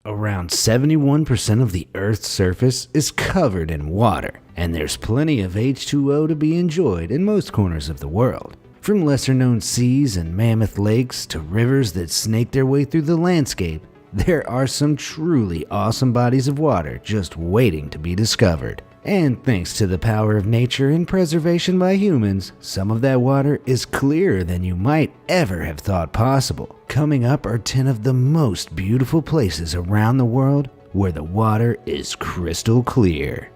Around 71% of the Earth's surface is covered in water, and there's plenty of H2O to be enjoyed in most corners of the world. From lesser-known seas and mammoth lakes to rivers that snake their way through the landscape, there are some truly awesome bodies of water just waiting to be discovered. And thanks to the power of nature and preservation by humans, some of that water is clearer than you might ever have thought possible. Coming up are 10 of the most beautiful places around the world where the water is crystal clear.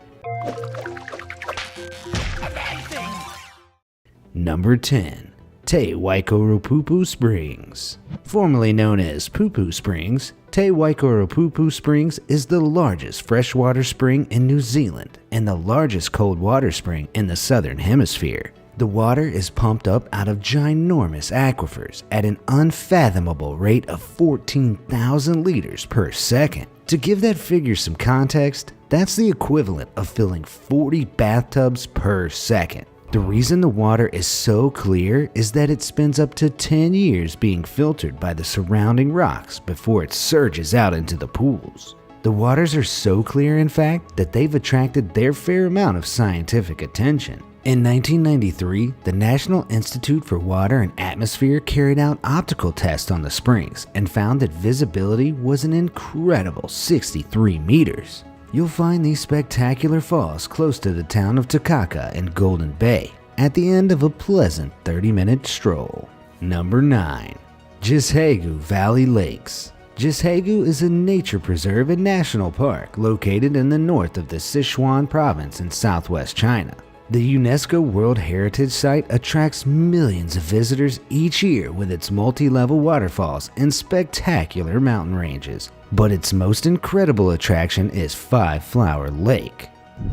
Number 10. Te Waikoropupu Springs. Formerly known as Pupu Springs, Te Waikoropupu Springs is the largest freshwater spring in New Zealand and the largest cold water spring in the southern hemisphere. The water is pumped up out of ginormous aquifers at an unfathomable rate of 14,000 liters per second. To give that figure some context, that's the equivalent of filling 40 bathtubs per second. The reason the water is so clear is that it spends up to 10 years being filtered by the surrounding rocks before it surges out into the pools. The waters are so clear, in fact, that they've attracted their fair amount of scientific attention. In 1993, the National Institute for Water and Atmosphere carried out optical tests on the springs and found that visibility was an incredible 63 meters. You'll find these spectacular falls close to the town of Takaka in Golden Bay at the end of a pleasant 30-minute stroll. Number 9. Jishegu Valley Lakes. Jishegu is a nature preserve and national park located in the north of the Sichuan province in southwest China. The UNESCO World Heritage Site attracts millions of visitors each year with its multi-level waterfalls and spectacular mountain ranges. But its most incredible attraction is Five Flower Lake.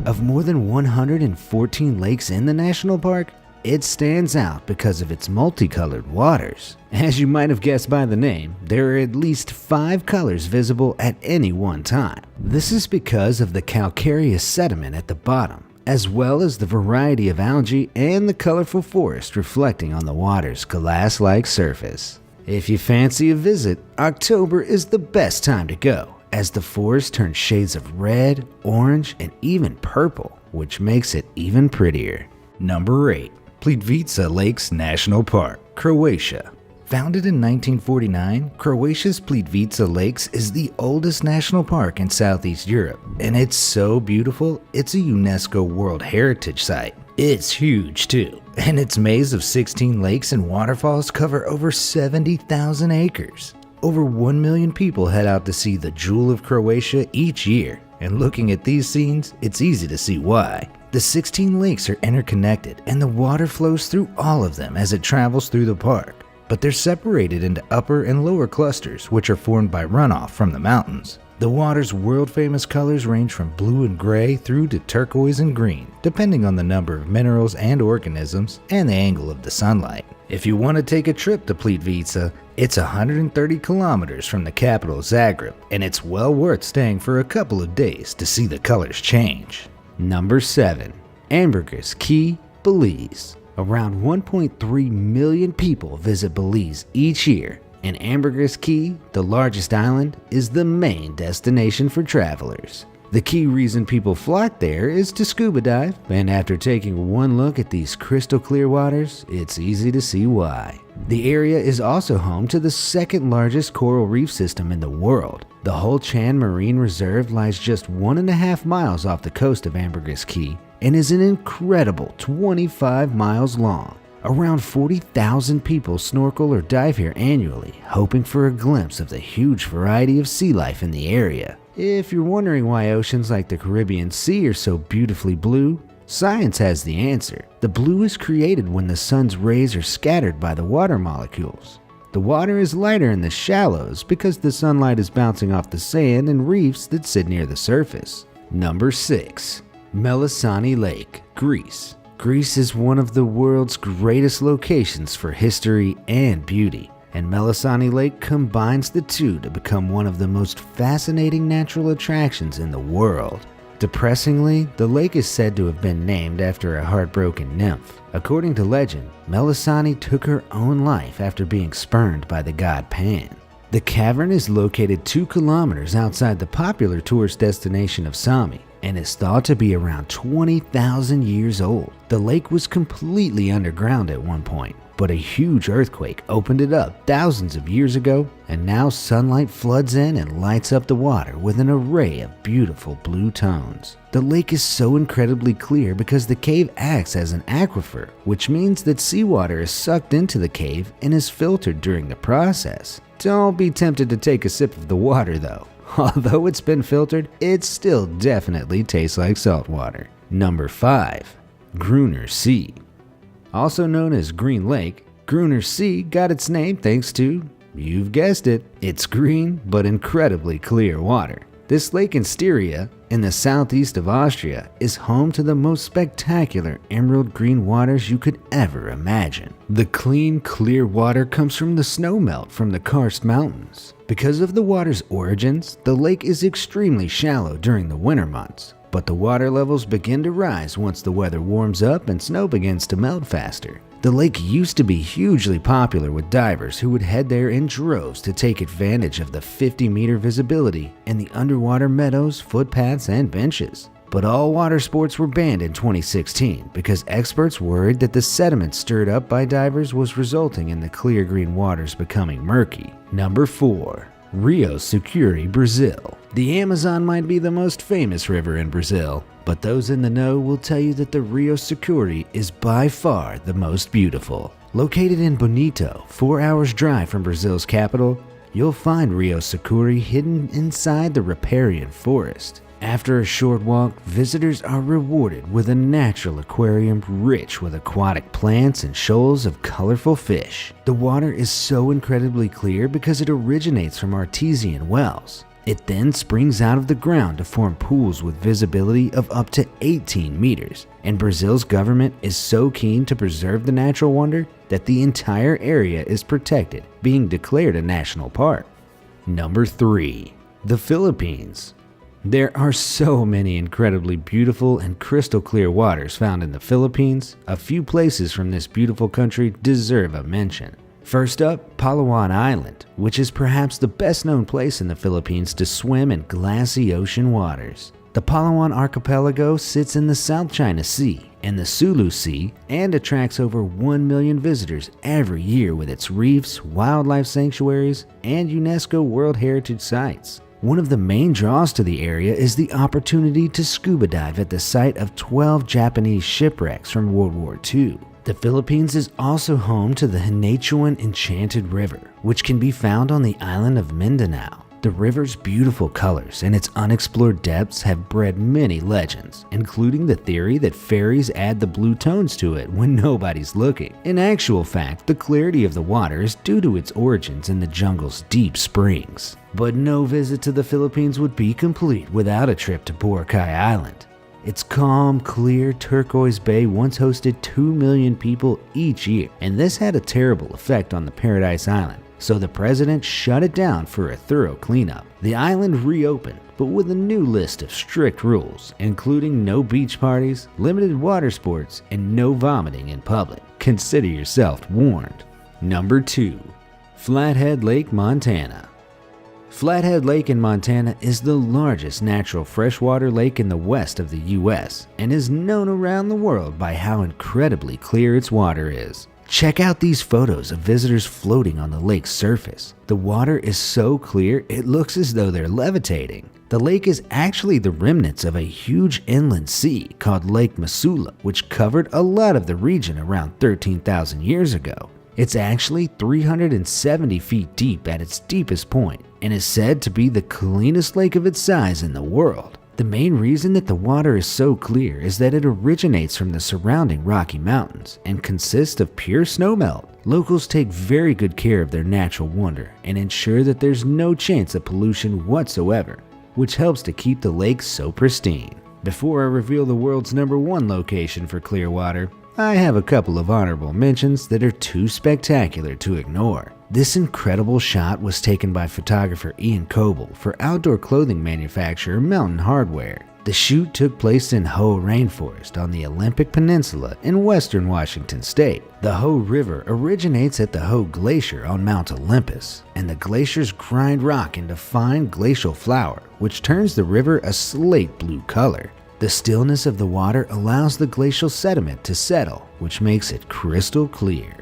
Of more than 114 lakes in the national park, it stands out because of its multicolored waters. As you might have guessed by the name, there are at least 5 colors visible at any one time. This is because of the calcareous sediment at the bottom, as well as the variety of algae and the colorful forest reflecting on the water's glass-like surface. If you fancy a visit, October is the best time to go, as the forest turns shades of red, orange, and even purple, which makes it even prettier. Number 8. Plitvice Lakes National Park, Croatia. Founded in 1949, Croatia's Plitvice Lakes is the oldest national park in Southeast Europe, and it's so beautiful, it's a UNESCO World Heritage Site. It's huge too, and its maze of 16 lakes and waterfalls cover over 70,000 acres. Over 1 million people head out to see the Jewel of Croatia each year, and looking at these scenes, it's easy to see why. The 16 lakes are interconnected, and the water flows through all of them as it travels through the park, but they're separated into upper and lower clusters, which are formed by runoff from the mountains. The water's world-famous colors range from blue and gray through to turquoise and green, depending on the number of minerals and organisms and the angle of the sunlight. If you want to take a trip to Plitvice, it's 130 kilometers from the capital Zagreb, and it's well worth staying for a couple of days to see the colors change. Number 7. Ambergris Caye, Belize. Around 1.3 million people visit Belize each year, and Ambergris Caye, the largest island, is the main destination for travelers. The key reason people flock there is to scuba dive, and after taking one look at these crystal clear waters, it's easy to see why. The area is also home to the second largest coral reef system in the world. The Hol Chan Marine Reserve lies just 1.5 miles off the coast of Ambergris Caye and is an incredible 25 miles long. Around 40,000 people snorkel or dive here annually, hoping for a glimpse of the huge variety of sea life in the area. If you're wondering why oceans like the Caribbean Sea are so beautifully blue, science has the answer. The blue is created when the sun's rays are scattered by the water molecules. The water is lighter in the shallows because the sunlight is bouncing off the sand and reefs that sit near the surface. Number 6. Melisani Lake, Greece. Greece is one of the world's greatest locations for history and beauty, and Melisani Lake combines the two to become one of the most fascinating natural attractions in the world. Depressingly, the lake is said to have been named after a heartbroken nymph. According to legend, Melisani took her own life after being spurned by the god Pan. The cavern is located 2 kilometers outside the popular tourist destination of Sami and is thought to be around 20,000 years old. The lake was completely underground at one point, but a huge earthquake opened it up thousands of years ago, and now sunlight floods in and lights up the water with an array of beautiful blue tones. The lake is so incredibly clear because the cave acts as an aquifer, which means that seawater is sucked into the cave and is filtered during the process. Don't be tempted to take a sip of the water though. Although it's been filtered, it still definitely tastes like salt water. Number 5. Gruner See. Also known as Green Lake, Gruner See got its name thanks to, you've guessed it, its green but incredibly clear water. This lake in Styria, in the southeast of Austria, is home to the most spectacular emerald green waters you could ever imagine. The clean, clear water comes from the snowmelt from the Karst Mountains. Because of the water's origins, the lake is extremely shallow during the winter months, but the water levels begin to rise once the weather warms up and snow begins to melt faster. The lake used to be hugely popular with divers who would head there in droves to take advantage of the 50-meter visibility and the underwater meadows, footpaths, and benches. But all water sports were banned in 2016 because experts worried that the sediment stirred up by divers was resulting in the clear green waters becoming murky. Number 4. Rio Sucuri, Brazil. The Amazon might be the most famous river in Brazil, but those in the know will tell you that the Rio Sucuri is by far the most beautiful. Located in Bonito, 4 hours drive from Brazil's capital, you'll find Rio Sucuri hidden inside the riparian forest. After a short walk, visitors are rewarded with a natural aquarium rich with aquatic plants and shoals of colorful fish. The water is so incredibly clear because it originates from artesian wells. It then springs out of the ground to form pools with visibility of up to 18 meters. And Brazil's government is so keen to preserve the natural wonder that the entire area is protected, being declared a national park. Number 3. The Philippines. There are so many incredibly beautiful and crystal clear waters found in the Philippines. A few places from this beautiful country deserve a mention. First up, Palawan Island, which is perhaps the best known place in the Philippines to swim in glassy ocean waters. The Palawan archipelago sits in the South China Sea and the Sulu Sea and attracts over 1 million visitors every year with its reefs, wildlife sanctuaries, and UNESCO World Heritage Sites. One of the main draws to the area is the opportunity to scuba dive at the site of 12 Japanese shipwrecks from World War II. The Philippines is also home to the Hinachuan Enchanted River, which can be found on the island of Mindanao. The river's beautiful colors and its unexplored depths have bred many legends, including the theory that fairies add the blue tones to it when nobody's looking. In actual fact, the clarity of the water is due to its origins in the jungle's deep springs. But no visit to the Philippines would be complete without a trip to Boracay Island. Its calm, clear turquoise bay once hosted 2 million people each year, and this had a terrible effect on the Paradise Island. So the president shut it down for a thorough cleanup. The island reopened, but with a new list of strict rules, including no beach parties, limited water sports, and no vomiting in public. Consider yourself warned. Number 2. Flathead Lake, Montana. Flathead Lake in Montana is the largest natural freshwater lake in the west of the US and is known around the world by how incredibly clear its water is. Check out these photos of visitors floating on the lake's surface. The water is so clear it looks as though they're levitating. The lake is actually the remnants of a huge inland sea called Lake Missoula, which covered a lot of the region around 13,000 years ago. It's actually 370 feet deep at its deepest point and is said to be the cleanest lake of its size in the world. The main reason that the water is so clear is that it originates from the surrounding Rocky Mountains and consists of pure snowmelt. Locals take very good care of their natural wonder and ensure that there's no chance of pollution whatsoever, which helps to keep the lake so pristine. Before I reveal the world's #1 location for clear water, I have a couple of honorable mentions that are too spectacular to ignore. This incredible shot was taken by photographer Ian Coble for outdoor clothing manufacturer Mountain Hardwear. The shoot took place in Hoh Rainforest on the Olympic Peninsula in western Washington state. The Hoh River originates at the Hoh Glacier on Mount Olympus, and the glaciers grind rock into fine glacial flour, which turns the river a slate blue color. The stillness of the water allows the glacial sediment to settle, which makes it crystal clear.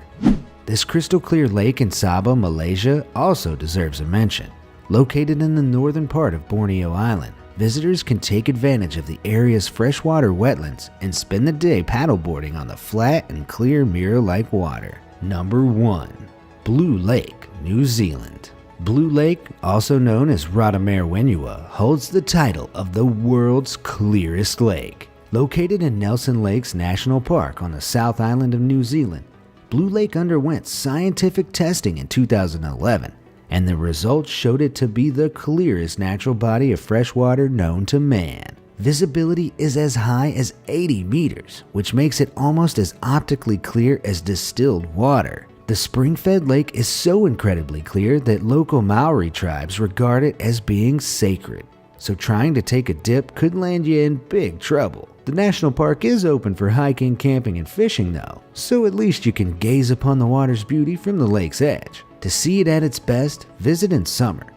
This crystal clear lake in Sabah, Malaysia also deserves a mention. Located in the northern part of Borneo Island, visitors can take advantage of the area's freshwater wetlands and spend the day paddleboarding on the flat and clear mirror-like water. Number 1. Blue Lake, New Zealand. Blue Lake, also known as Rottamare Wenua, holds the title of the world's clearest lake. Located in Nelson Lakes National Park on the South Island of New Zealand, Blue Lake underwent scientific testing in 2011, and the results showed it to be the clearest natural body of fresh water known to man. Visibility is as high as 80 meters, which makes it almost as optically clear as distilled water. The spring-fed lake is so incredibly clear that local Maori tribes regard it as being sacred, so trying to take a dip could land you in big trouble. The national park is open for hiking, camping, and fishing though, so at least you can gaze upon the water's beauty from the lake's edge. To see it at its best, visit in summer.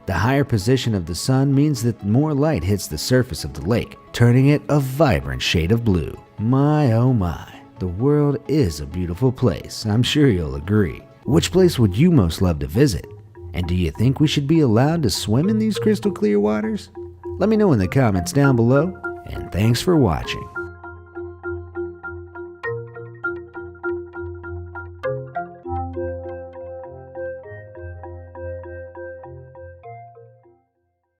The higher position of the sun means that more light hits the surface of the lake, turning it a vibrant shade of blue. My oh my, the world is a beautiful place, I'm sure you'll agree. Which place would you most love to visit? And do you think we should be allowed to swim in these crystal clear waters? Let me know in the comments down below, and thanks for watching.